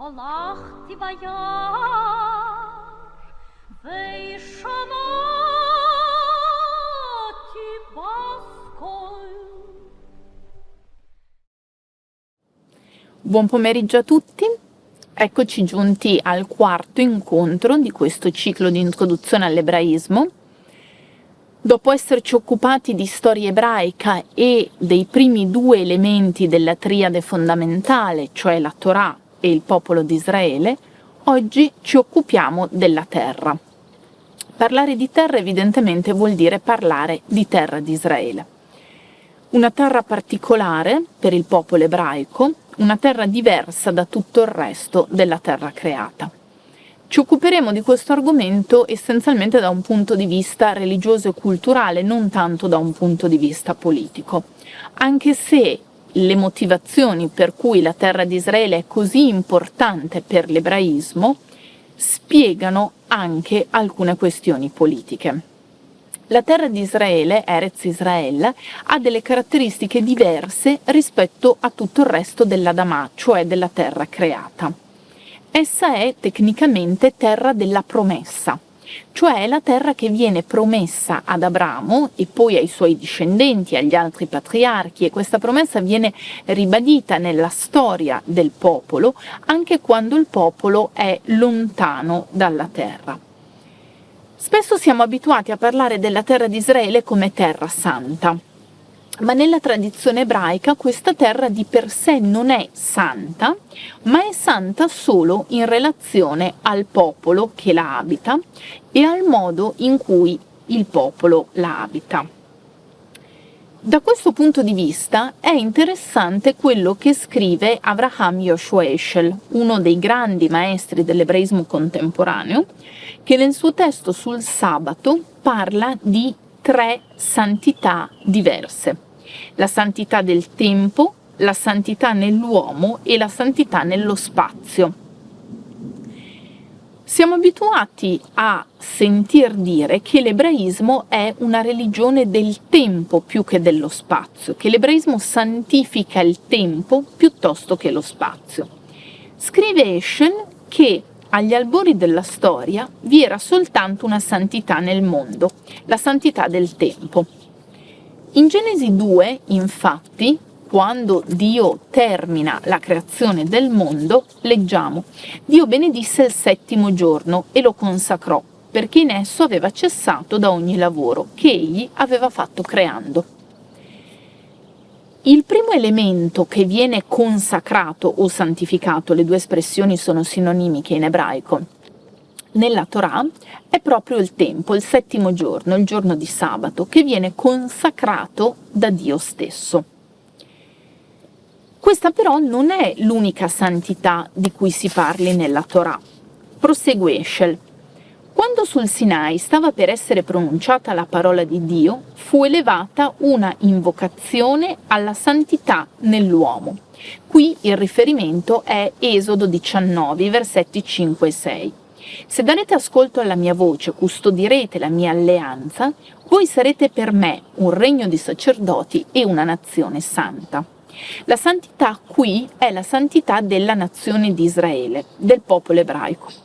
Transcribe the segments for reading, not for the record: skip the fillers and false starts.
הלכתי ביער ושמעתי באסקול. Buon pomeriggio a tutti, eccoci giunti al quarto incontro di questo ciclo di introduzione all'ebraismo. Dopo esserci occupati di storia ebraica e dei primi due elementi della triade fondamentale, cioè la Torah e il popolo di Israele, oggi ci occupiamo della terra. Parlare di terra evidentemente vuol dire parlare di terra di Israele. Una terra particolare per il popolo ebraico, una terra diversa da tutto il resto della terra creata. Ci occuperemo di questo argomento essenzialmente da un punto di vista religioso e culturale, non tanto da un punto di vista politico, anche se le motivazioni per cui la terra di Israele è così importante per l'ebraismo spiegano anche alcune questioni politiche. La terra di Israele, Eretz Israel, ha delle caratteristiche diverse rispetto a tutto il resto dell'Adamà, cioè della terra creata. Essa è tecnicamente terra della promessa, cioè è la terra che viene promessa ad Abramo e poi ai suoi discendenti, agli altri patriarchi, e questa promessa viene ribadita nella storia del popolo anche quando il popolo è lontano dalla terra. Spesso siamo abituati a parlare della terra di Israele come terra santa, ma nella tradizione ebraica questa terra di per sé non è santa, ma è santa solo in relazione al popolo che la abita e al modo in cui il popolo la abita. Da questo punto di vista è interessante quello che scrive Avraham Yoshua Heschel, uno dei grandi maestri dell'ebraismo contemporaneo, che nel suo testo sul sabato parla di tre santità diverse: la santità del tempo, la santità nell'uomo e la santità nello spazio. Siamo abituati a sentir dire che l'ebraismo è una religione del tempo più che dello spazio, che l'ebraismo santifica il tempo piuttosto che lo spazio. Scrive Heschel che agli albori della storia vi era soltanto una santità nel mondo, la santità del tempo. In Genesi 2, infatti, quando Dio termina la creazione del mondo, leggiamo: Dio benedisse il settimo giorno e lo consacrò, perché in esso aveva cessato da ogni lavoro che egli aveva fatto creando. Il primo elemento che viene consacrato o santificato, le due espressioni sono sinonimiche in ebraico, nella Torah è proprio il tempo, il settimo giorno, il giorno di sabato, che viene consacrato da Dio stesso. Questa però non è l'unica santità di cui si parli nella Torah. Prosegue Heschel. Quando sul Sinai stava per essere pronunciata la parola di Dio, fu elevata una invocazione alla santità nell'uomo. Qui il riferimento è Esodo 19, versetti 5 e 6. Se darete ascolto alla mia voce, custodirete la mia alleanza, voi sarete per me un regno di sacerdoti e una nazione santa. La santità qui è la santità della nazione di Israele, del popolo ebraico.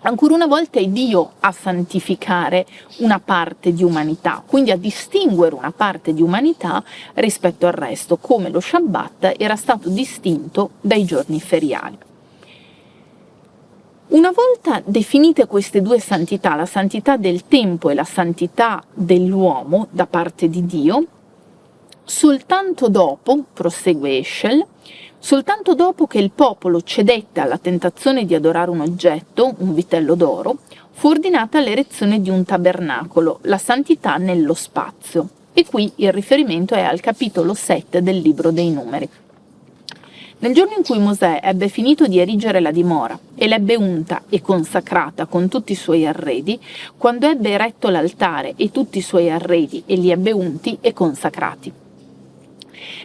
Ancora una volta è Dio a santificare una parte di umanità, quindi a distinguere una parte di umanità rispetto al resto, come lo Shabbat era stato distinto dai giorni feriali. Una volta definite queste due santità, la santità del tempo e la santità dell'uomo da parte di Dio, soltanto dopo, prosegue Heschel, soltanto dopo che il popolo cedette alla tentazione di adorare un oggetto, un vitello d'oro, fu ordinata l'erezione di un tabernacolo, la santità nello spazio. E qui il riferimento è al capitolo 7 del libro dei Numeri. Nel giorno in cui Mosè ebbe finito di erigere la dimora e l'ebbe unta e consacrata con tutti i suoi arredi, quando ebbe eretto l'altare e tutti i suoi arredi e li ebbe unti e consacrati.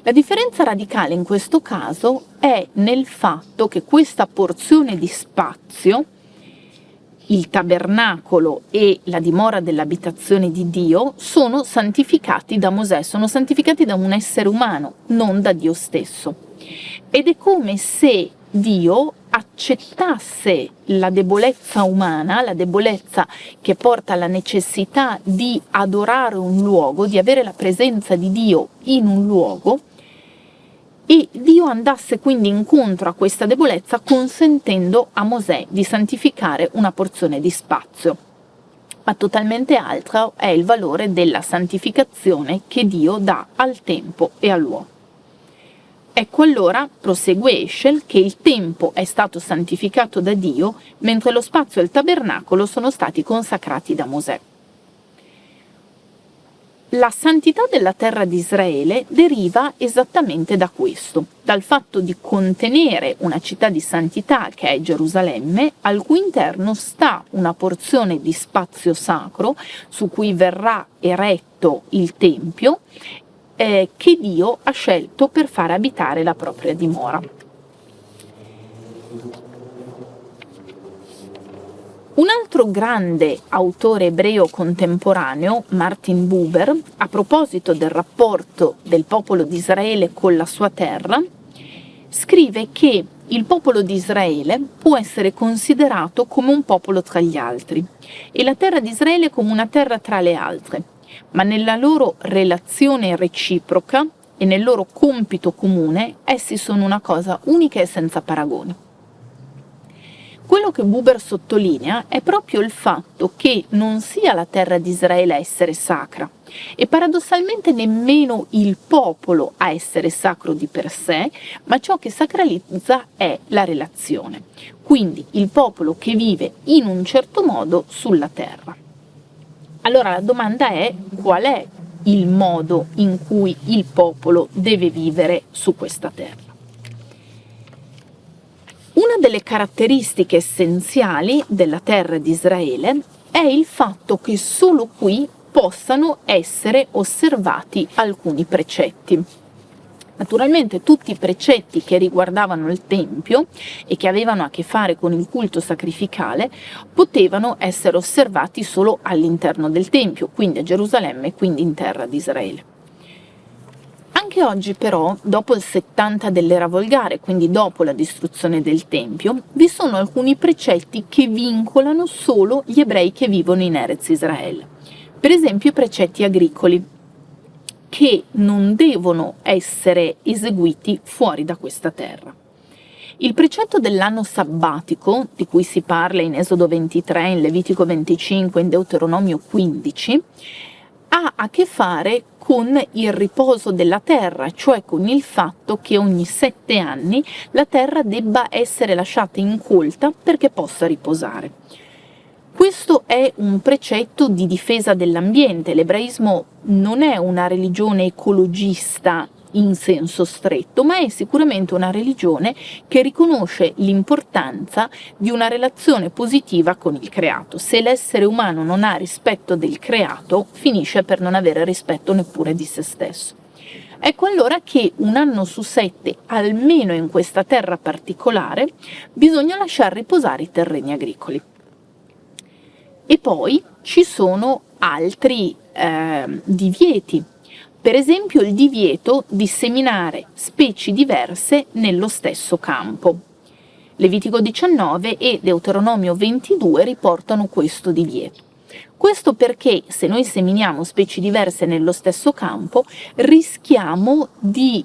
La differenza radicale in questo caso è nel fatto che questa porzione di spazio, il tabernacolo e la dimora dell'abitazione di Dio, sono santificati da Mosè, sono santificati da un essere umano, non da Dio stesso. Ed è come se Dio a accettasse la debolezza umana, la debolezza che porta alla necessità di adorare un luogo, di avere la presenza di Dio in un luogo, e Dio andasse quindi incontro a questa debolezza consentendo a Mosè di santificare una porzione di spazio. Ma totalmente altro è il valore della santificazione che Dio dà al tempo e all'uomo. Ecco allora, prosegue Eschel, che il tempo è stato santificato da Dio, mentre lo spazio e il tabernacolo sono stati consacrati da Mosè. La santità della terra di Israele deriva esattamente da questo, dal fatto di contenere una città di santità che è Gerusalemme, al cui interno sta una porzione di spazio sacro su cui verrà eretto il Tempio, che Dio ha scelto per far abitare la propria dimora. Un altro grande autore ebreo contemporaneo, Martin Buber, a proposito del rapporto del popolo di Israele con la sua terra, scrive che il popolo di Israele può essere considerato come un popolo tra gli altri e la terra di Israele come una terra tra le altre, ma nella loro relazione reciproca e nel loro compito comune essi sono una cosa unica e senza paragoni. Quello che Buber sottolinea è proprio il fatto che non sia la terra di Israele a essere sacra e paradossalmente nemmeno il popolo a essere sacro di per sé, ma ciò che sacralizza è la relazione, quindi il popolo che vive in un certo modo sulla terra. Allora la domanda è: qual è il modo in cui il popolo deve vivere su questa terra? Una delle caratteristiche essenziali della terra di Israele è il fatto che solo qui possano essere osservati alcuni precetti. Naturalmente tutti i precetti che riguardavano il Tempio e che avevano a che fare con il culto sacrificale potevano essere osservati solo all'interno del Tempio, quindi a Gerusalemme, quindi in terra di Israele. Anche oggi però, dopo il 70 dell'era volgare, quindi dopo la distruzione del Tempio, vi sono alcuni precetti che vincolano solo gli ebrei che vivono in Erez Israele. Per esempio i precetti agricoli, che non devono essere eseguiti fuori da questa terra. Il precetto dell'anno sabbatico, di cui si parla in Esodo 23, in Levitico 25, in Deuteronomio 15, ha a che fare con il riposo della terra, cioè con il fatto che ogni 7 anni la terra debba essere lasciata incolta perché possa riposare. Questo è un precetto di difesa dell'ambiente. L'ebraismo non è una religione ecologista in senso stretto, ma è sicuramente una religione che riconosce l'importanza di una relazione positiva con il creato. Se l'essere umano non ha rispetto del creato, finisce per non avere rispetto neppure di se stesso. Ecco allora che un anno su 7, almeno in questa terra particolare, bisogna lasciar riposare i terreni agricoli. E poi ci sono altri divieti. Per esempio il divieto di seminare specie diverse nello stesso campo. Levitico 19 e Deuteronomio 22 riportano questo divieto. Questo perché se noi seminiamo specie diverse nello stesso campo rischiamo di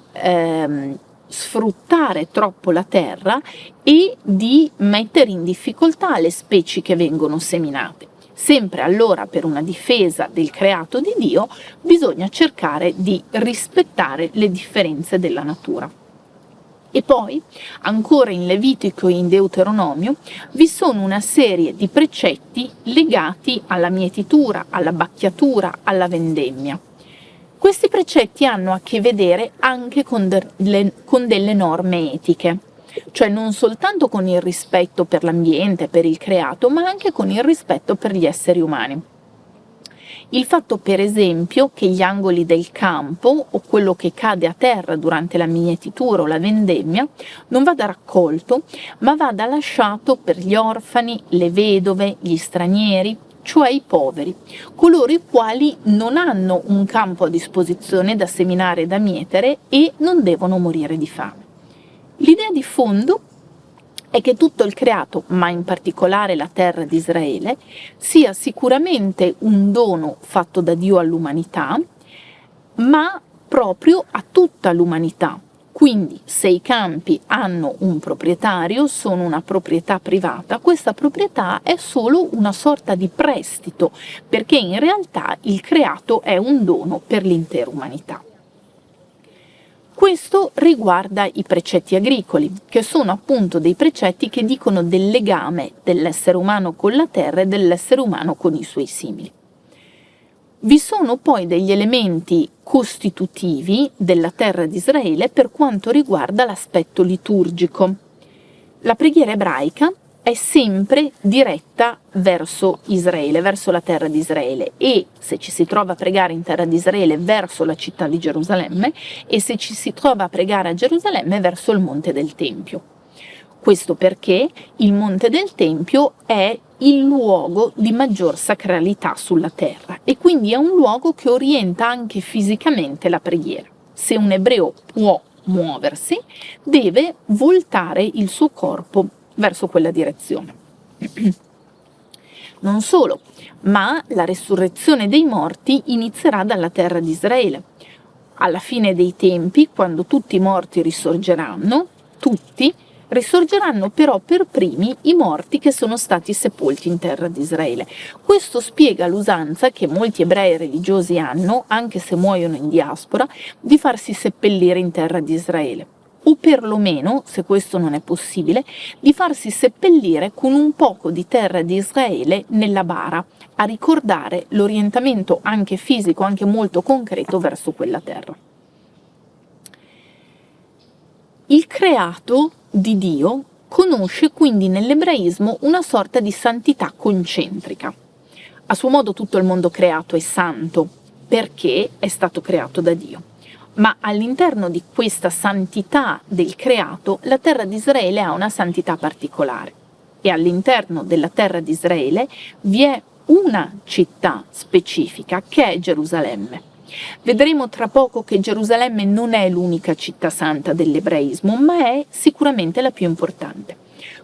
sfruttare troppo la terra e di mettere in difficoltà le specie che vengono seminate. Sempre allora, per una difesa del creato di Dio, bisogna cercare di rispettare le differenze della natura. E poi, ancora in Levitico e in Deuteronomio, vi sono una serie di precetti legati alla mietitura, alla bacchiatura, alla vendemmia. Questi precetti hanno a che vedere anche con delle norme etiche, cioè non soltanto con il rispetto per l'ambiente, per il creato, ma anche con il rispetto per gli esseri umani. Il fatto, per esempio, che gli angoli del campo o quello che cade a terra durante la mietitura o la vendemmia non vada raccolto, ma vada lasciato per gli orfani, le vedove, gli stranieri, cioè i poveri, coloro i quali non hanno un campo a disposizione da seminare e da mietere e non devono morire di fame. L'idea di fondo è che tutto il creato, ma in particolare la terra di Israele, sia sicuramente un dono fatto da Dio all'umanità, ma proprio a tutta l'umanità. Quindi se i campi hanno un proprietario, sono una proprietà privata, questa proprietà è solo una sorta di prestito, perché in realtà il creato è un dono per l'intera umanità. Questo riguarda i precetti agricoli, che sono appunto dei precetti che dicono del legame dell'essere umano con la terra e dell'essere umano con i suoi simili. Vi sono poi degli elementi costitutivi della terra di Israele per quanto riguarda l'aspetto liturgico. La preghiera ebraica è sempre diretta verso Israele, verso la terra di Israele, e se ci si trova a pregare in terra di Israele verso la città di Gerusalemme, e se ci si trova a pregare a Gerusalemme verso il monte del Tempio. Questo perché il monte del Tempio è il luogo di maggior sacralità sulla terra e quindi è un luogo che orienta anche fisicamente la preghiera. Se un ebreo può muoversi, deve voltare il suo corpo verso quella direzione. Non solo, ma la resurrezione dei morti inizierà dalla terra di Israele. Alla fine dei tempi, quando tutti i morti risorgeranno, risorgeranno però per primi i morti che sono stati sepolti in terra di Israele. Questo spiega l'usanza che molti ebrei religiosi hanno, anche se muoiono in diaspora, di farsi seppellire in terra di Israele, o perlomeno, se questo non è possibile, di farsi seppellire con un poco di terra di Israele nella bara, a ricordare l'orientamento anche fisico, anche molto concreto verso quella terra. Il creato di Dio conosce quindi nell'ebraismo una sorta di santità concentrica. A suo modo tutto il mondo creato è santo perché è stato creato da Dio, ma all'interno di questa santità del creato la terra di Israele ha una santità particolare e all'interno della terra di Israele vi è una città specifica che è Gerusalemme. Vedremo tra poco che Gerusalemme non è l'unica città santa dell'ebraismo, ma è sicuramente la più importante.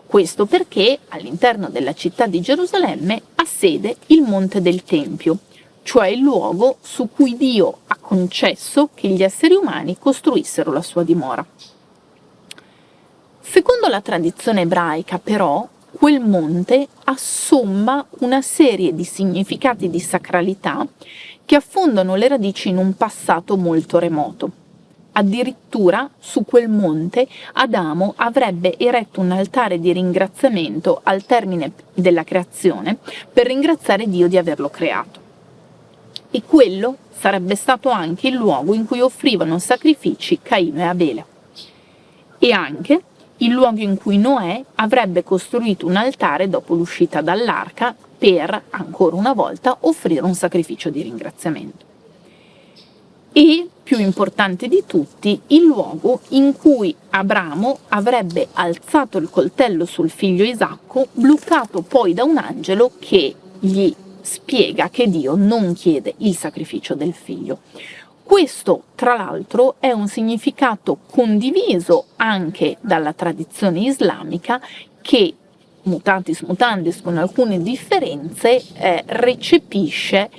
Questo perché all'interno della città di Gerusalemme ha sede il Monte del Tempio, cioè il luogo su cui Dio ha concesso che gli esseri umani costruissero la sua dimora. Secondo la tradizione ebraica, però, quel monte assomma una serie di significati di sacralità che affondano le radici in un passato molto remoto. Addirittura su quel monte Adamo avrebbe eretto un altare di ringraziamento al termine della creazione per ringraziare Dio di averlo creato. E quello sarebbe stato anche il luogo in cui offrivano sacrifici Caino e Abele. E anche il luogo in cui Noè avrebbe costruito un altare dopo l'uscita dall'arca per, ancora una volta, offrire un sacrificio di ringraziamento. E, più importante di tutti, il luogo in cui Abramo avrebbe alzato il coltello sul figlio Isacco, bloccato poi da un angelo che gli spiega che Dio non chiede il sacrificio del figlio. Questo, tra l'altro, è un significato condiviso anche dalla tradizione islamica che, mutatis mutandis con alcune differenze, recepisce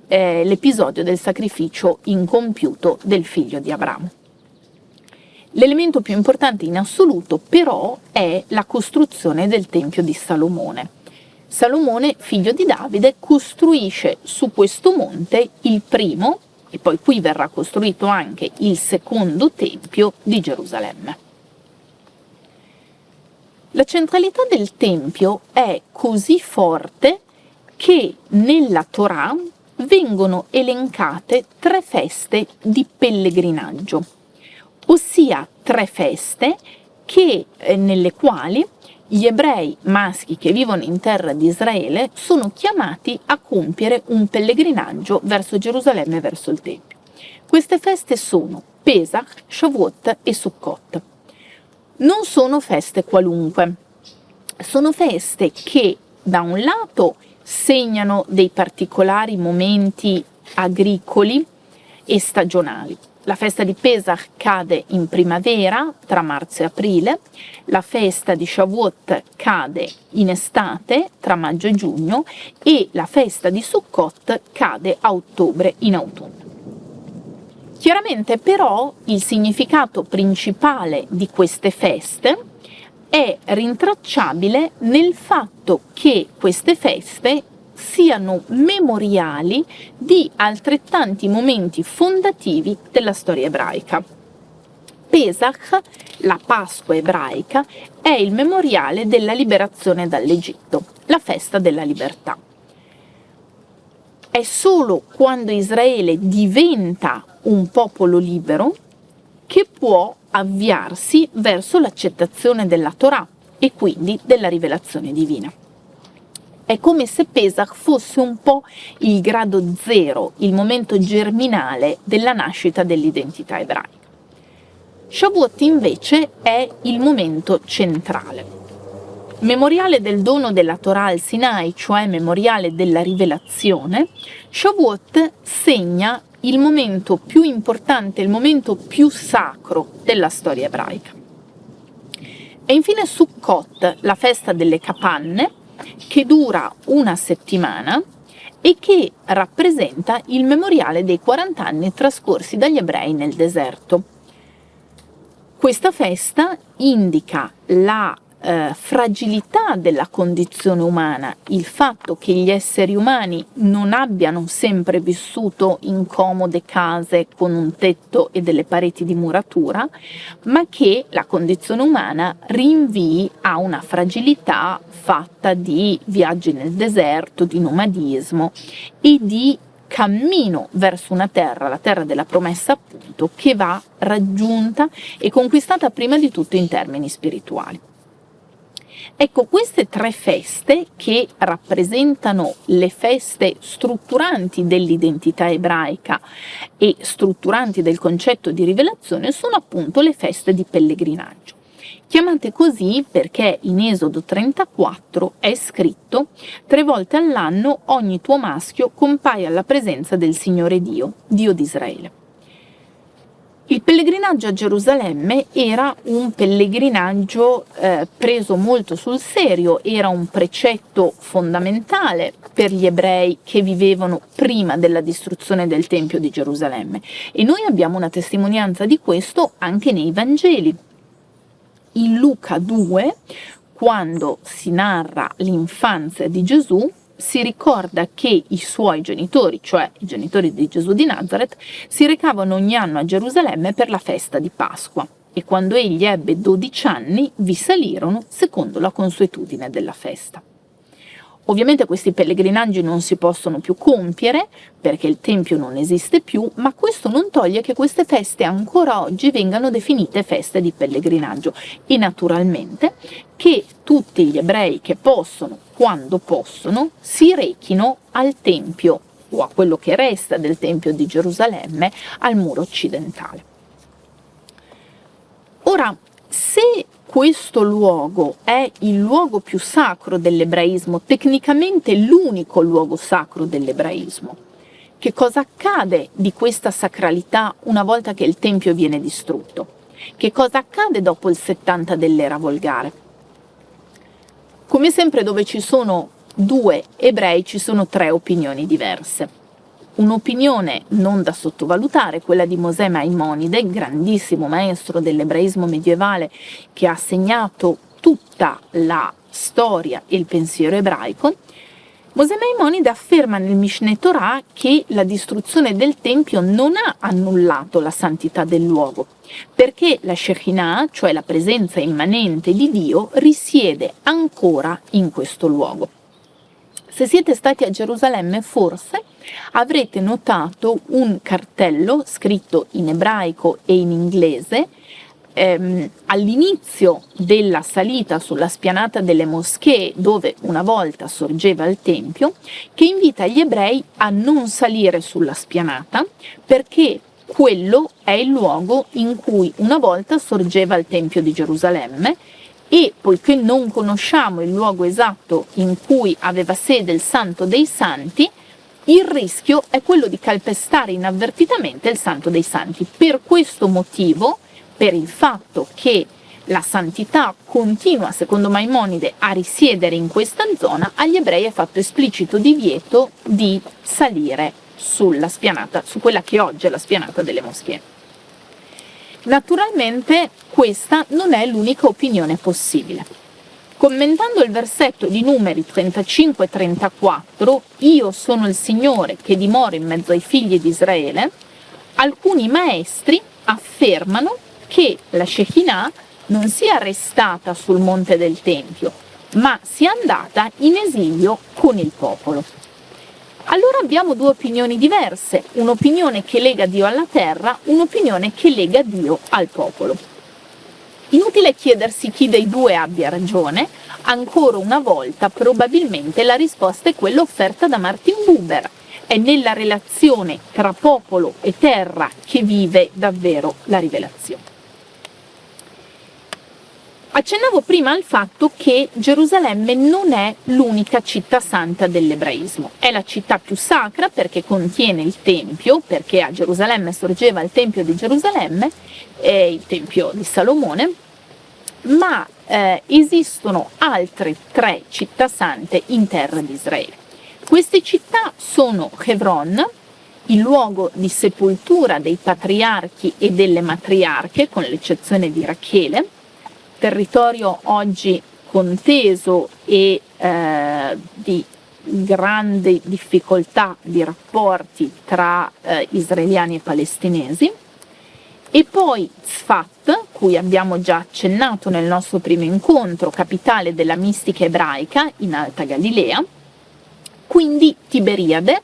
l'episodio del sacrificio incompiuto del figlio di Abramo. L'elemento più importante in assoluto però è la costruzione del Tempio di Salomone. Salomone, figlio di Davide, costruisce su questo monte il primo, e poi qui verrà costruito anche il secondo Tempio di Gerusalemme. La centralità del Tempio è così forte che nella Torah vengono elencate 3 feste di pellegrinaggio, ossia 3 feste nelle quali gli ebrei maschi che vivono in terra di Israele sono chiamati a compiere un pellegrinaggio verso Gerusalemme e verso il Tempio. Queste feste sono Pesach, Shavuot e Sukkot. Non sono feste qualunque, sono feste che da un lato segnano dei particolari momenti agricoli e stagionali, La festa di Pesach cade in primavera, tra marzo e aprile, la festa di Shavuot cade in estate, tra maggio e giugno, e la festa di Sukkot cade a ottobre, in autunno. Chiaramente però il significato principale di queste feste è rintracciabile nel fatto che queste feste siano memoriali di altrettanti momenti fondativi della storia ebraica. Pesach, la Pasqua ebraica, è il memoriale della liberazione dall'Egitto, la festa della libertà. È solo quando Israele diventa un popolo libero che può avviarsi verso l'accettazione della Torah e quindi della rivelazione divina. È come se Pesach fosse un po' il grado zero, il momento germinale della nascita dell'identità ebraica. Shavuot invece è il momento centrale. Memoriale del dono della Torah al Sinai, cioè memoriale della rivelazione, Shavuot segna il momento più importante, il momento più sacro della storia ebraica. E infine Sukkot, la festa delle capanne, che dura una settimana e che rappresenta il memoriale dei 40 anni trascorsi dagli ebrei nel deserto. Questa festa indica la fragilità della condizione umana, il fatto che gli esseri umani non abbiano sempre vissuto in comode case con un tetto e delle pareti di muratura, ma che la condizione umana rinvii a una fragilità fatta di viaggi nel deserto, di nomadismo e di cammino verso una terra, la terra della promessa appunto, che va raggiunta e conquistata prima di tutto in termini spirituali. Ecco, queste tre feste, che rappresentano le feste strutturanti dell'identità ebraica e strutturanti del concetto di rivelazione, sono appunto le feste di pellegrinaggio. Chiamate così perché in Esodo 34 è scritto: 3 volte all'anno ogni tuo maschio compaia alla presenza del Signore Dio, Dio di Israele. Il pellegrinaggio a Gerusalemme era un pellegrinaggio preso molto sul serio, era un precetto fondamentale per gli ebrei che vivevano prima della distruzione del Tempio di Gerusalemme, e noi abbiamo una testimonianza di questo anche nei Vangeli. In Luca 2, quando si narra l'infanzia di Gesù, si ricorda che i suoi genitori, cioè i genitori di Gesù di Nazaret, si recavano ogni anno a Gerusalemme per la festa di Pasqua, e quando egli ebbe 12 anni vi salirono secondo la consuetudine della festa. Ovviamente questi pellegrinaggi non si possono più compiere perché il Tempio non esiste più, ma questo non toglie che queste feste ancora oggi vengano definite feste di pellegrinaggio, e naturalmente che tutti gli ebrei che possono, quando possono, si rechino al Tempio o a quello che resta del Tempio di Gerusalemme, al muro occidentale. Ora, se questo luogo è il luogo più sacro dell'ebraismo, tecnicamente l'unico luogo sacro dell'ebraismo, che cosa accade di questa sacralità una volta che il Tempio viene distrutto? Che cosa accade dopo il 70 dell'era volgare? Come sempre dove ci sono due ebrei ci sono tre opinioni diverse. Un'opinione non da sottovalutare, quella di Mosè Maimonide, grandissimo maestro dell'ebraismo medievale che ha segnato tutta la storia e il pensiero ebraico. Mosè Maimonide afferma nel Mishneh Torah che la distruzione del Tempio non ha annullato la santità del luogo, perché la Shekinah, cioè la presenza immanente di Dio, risiede ancora in questo luogo. Se siete stati a Gerusalemme, forse avrete notato un cartello scritto in ebraico e in inglese all'inizio della salita sulla spianata delle moschee, dove una volta sorgeva il Tempio, che invita gli ebrei a non salire sulla spianata perché quello è il luogo in cui una volta sorgeva il Tempio di Gerusalemme, e poiché non conosciamo il luogo esatto in cui aveva sede il Santo dei Santi, il rischio è quello di calpestare inavvertitamente il Santo dei Santi. Per questo motivo, per il fatto che la santità continua, secondo Maimonide, a risiedere in questa zona, agli ebrei è fatto esplicito divieto di salire sulla spianata, su quella che oggi è la spianata delle moschee. Naturalmente questa non è l'unica opinione possibile. Commentando il versetto di Numeri 35 e 34, io sono il Signore che dimoro in mezzo ai figli di Israele, alcuni maestri affermano che la Shekinah non sia restata sul monte del Tempio, ma sia andata in esilio con il popolo. Allora abbiamo due opinioni diverse, un'opinione che lega Dio alla terra, un'opinione che lega Dio al popolo. Inutile chiedersi chi dei due abbia ragione, ancora una volta probabilmente la risposta è quella offerta da Martin Buber. È nella relazione tra popolo e terra che vive davvero la rivelazione. Accennavo prima al fatto che Gerusalemme non è l'unica città santa dell'ebraismo. È la città più sacra perché contiene il Tempio, perché a Gerusalemme sorgeva il Tempio di Gerusalemme, il Tempio di Salomone, ma esistono altre 3 città sante in terra di Israele. Queste città sono Hebron, il luogo di sepoltura dei patriarchi e delle matriarche, con l'eccezione di Rachele, territorio oggi conteso e di grande difficoltà di rapporti tra israeliani e palestinesi, e poi Tzfat, cui abbiamo già accennato nel nostro primo incontro, capitale della mistica ebraica in Alta Galilea, quindi Tiberiade,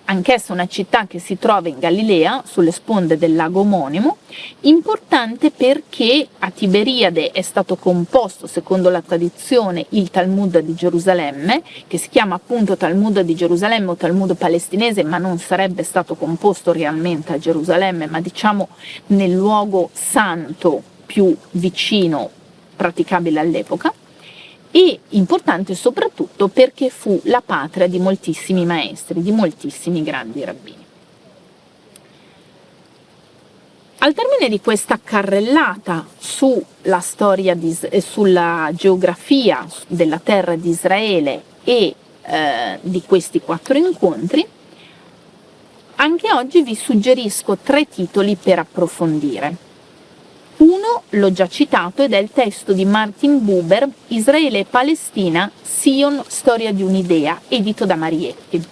anch'essa una città che si trova in Galilea, sulle sponde del lago omonimo, importante perché a Tiberiade è stato composto, secondo la tradizione, il Talmud di Gerusalemme, che si chiama appunto Talmud di Gerusalemme o Talmud palestinese, ma non sarebbe stato composto realmente a Gerusalemme, ma diciamo nel luogo santo più vicino praticabile all'epoca. E importante soprattutto perché fu la patria di moltissimi maestri, di moltissimi grandi rabbini. Al termine di questa carrellata sulla storia sulla geografia della terra di Israele e di questi 4 incontri, anche oggi vi suggerisco 3 titoli per approfondire. Uno l'ho già citato ed è il testo di Martin Buber, Israele e Palestina, Sion, storia di un'idea, edito da Marietti.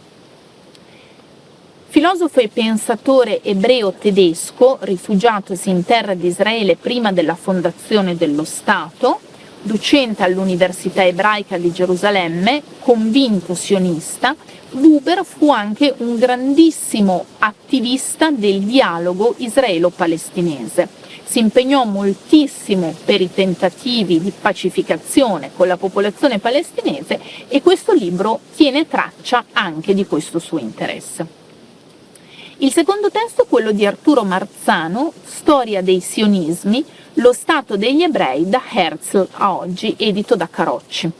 Filosofo e pensatore ebreo tedesco, rifugiatosi in terra di Israele prima della fondazione dello Stato, docente all'Università Ebraica di Gerusalemme, convinto sionista, Buber fu anche un grandissimo attivista del dialogo israelo-palestinese. Si impegnò moltissimo per i tentativi di pacificazione con la popolazione palestinese e questo libro tiene traccia anche di questo suo interesse. Il secondo testo è quello di Arturo Marzano, Storia dei sionismi, lo Stato degli ebrei da Herzl a oggi, edito da Carocci.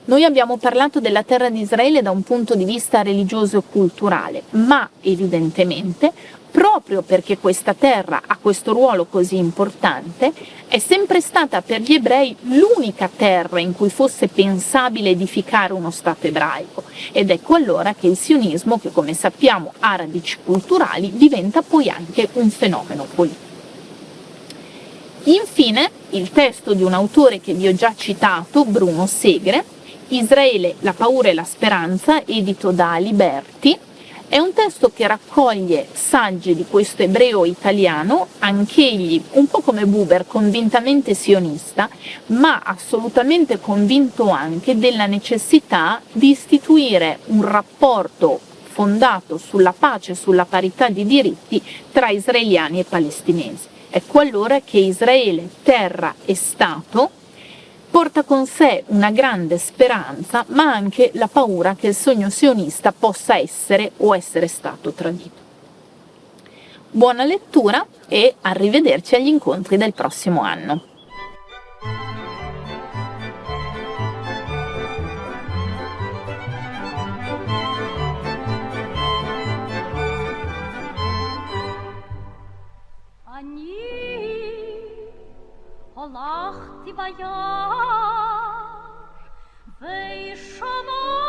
Noi abbiamo parlato della terra di Israele da un punto di vista religioso e culturale, ma evidentemente, proprio perché questa terra ha questo ruolo così importante, è sempre stata per gli ebrei l'unica terra in cui fosse pensabile edificare uno Stato ebraico. Ed ecco allora che il sionismo, che come sappiamo ha radici culturali, diventa poi anche un fenomeno politico. Infine, il testo di un autore che vi ho già citato, Bruno Segre, Israele, la paura e la speranza, edito da Aliberti, è un testo che raccoglie saggi di questo ebreo italiano, anch'egli un po' come Buber, convintamente sionista, ma assolutamente convinto anche della necessità di istituire un rapporto fondato sulla pace e sulla parità di diritti tra israeliani e palestinesi. Ecco allora che Israele, terra e Stato, porta con sé una grande speranza, ma anche la paura che il sogno sionista possa essere o essere stato tradito. Buona lettura e arrivederci agli incontri del prossimo anno. הולכתי ביער, ושמעתי